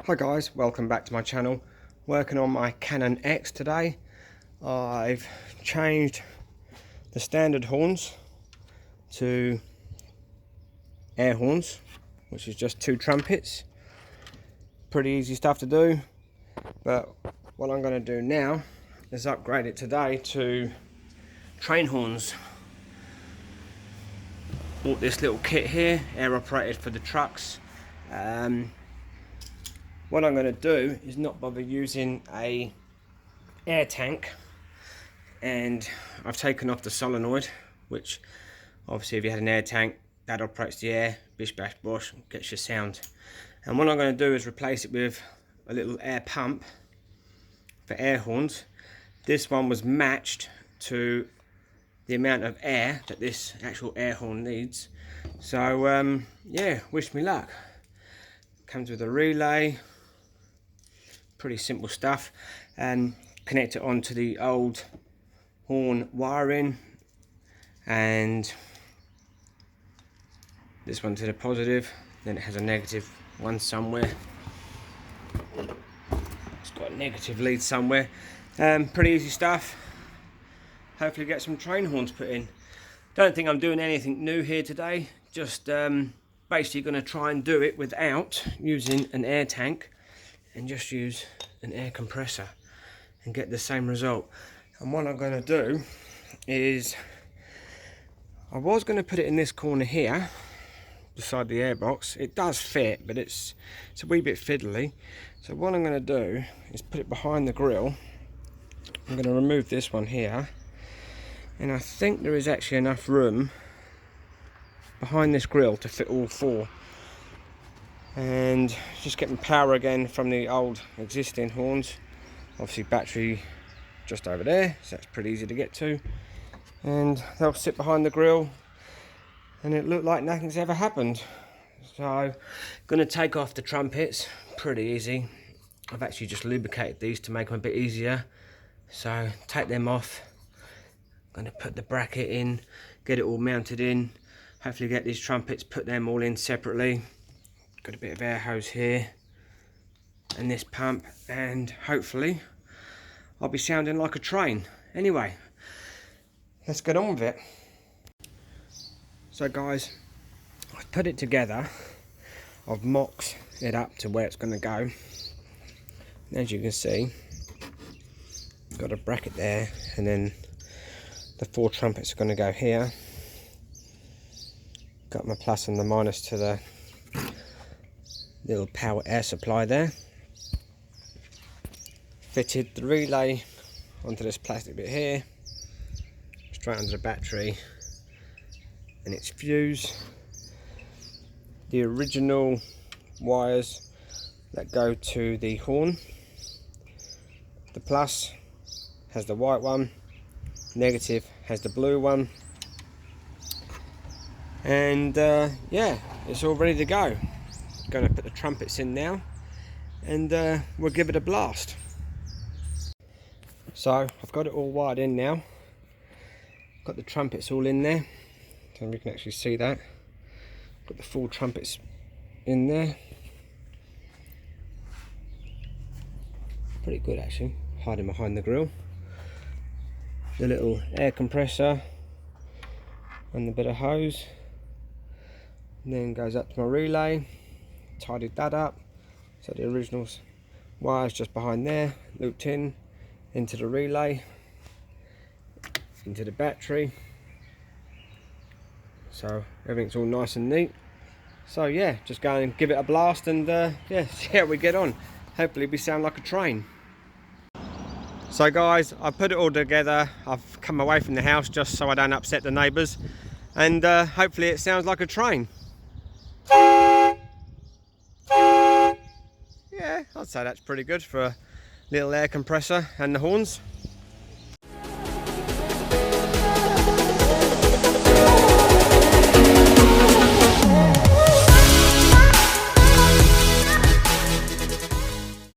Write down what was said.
Hi guys, welcome back to my channel. Working on my Canon X today. I've changed the standard horns to air horns, which is just 2 trumpets. Pretty easy stuff to do, but what I'm going to do now is upgrade it today to train horns. Bought this little kit here, air operated for the trucks. What I'm going to do is not bother using a air tank, and I've taken off the solenoid, which obviously if you had an air tank that operates the air, bish bash bosh, gets your sound. And what I'm going to do is replace it with a little air pump for air horns. This one was matched to the amount of air that this actual air horn needs. So yeah, wish me luck. Comes with a relay, pretty simple stuff, and connect it onto the old horn wiring, and this one to the positive, then it has a negative one somewhere. It's got a negative lead somewhere. Pretty easy stuff. Hopefully get some train horns put in. Don't think I'm doing anything new here today, just basically going to try and do it without using an air tank and just use an air compressor and get the same result. And what I'm going to do is, I was going to put it in this corner here beside the airbox. It does fit, but it's a wee bit fiddly. So what I'm going to do is put it behind the grill. I'm going to remove this one here, and I think there is actually enough room behind this grill to fit all 4. And just getting power again from the old existing horns. Obviously battery just over there, so that's pretty easy to get to. And they'll sit behind the grill, and it looked like nothing's ever happened. So going to take off the trumpets, pretty easy. I've actually just lubricated these to make them a bit easier. So take them off. I'm going to put the bracket in, get it all mounted in. Hopefully get these trumpets, put them all in separately. Got a bit of air hose here and this pump, and hopefully I'll be sounding like a train. Anyway, let's get on with it. So guys, I've put it together. I've mocked it up to where it's going to go. And as you can see, got a bracket there, and then the 4 trumpets are going to go here. Got my plus and the minus to the little power air supply there. Fitted the relay onto this plastic bit here, straight under the battery and its fuse. The original wires that go to the horn. The plus has the white one, negative has the blue one, and yeah, it's all ready to go. Going to put the trumpets in now, and we'll give it a blast. So I've got it all wired in now. Got the trumpets all in there, so we can actually see that. Got the full trumpets in there. Pretty good actually, hiding behind the grill. The little air compressor and the bit of hose, and then goes up to my relay. Tidied that up, so the original wires just behind there, looped in into the relay, into the battery, so everything's all nice and neat. So yeah, just go and give it a blast, and yeah, see how we get on. Hopefully we sound like a train. So guys, I've put it all together. I've come away from the house just so I don't upset the neighbours, and hopefully it sounds like a train. Yeah, I'd say that's pretty good for a little air compressor and the horns.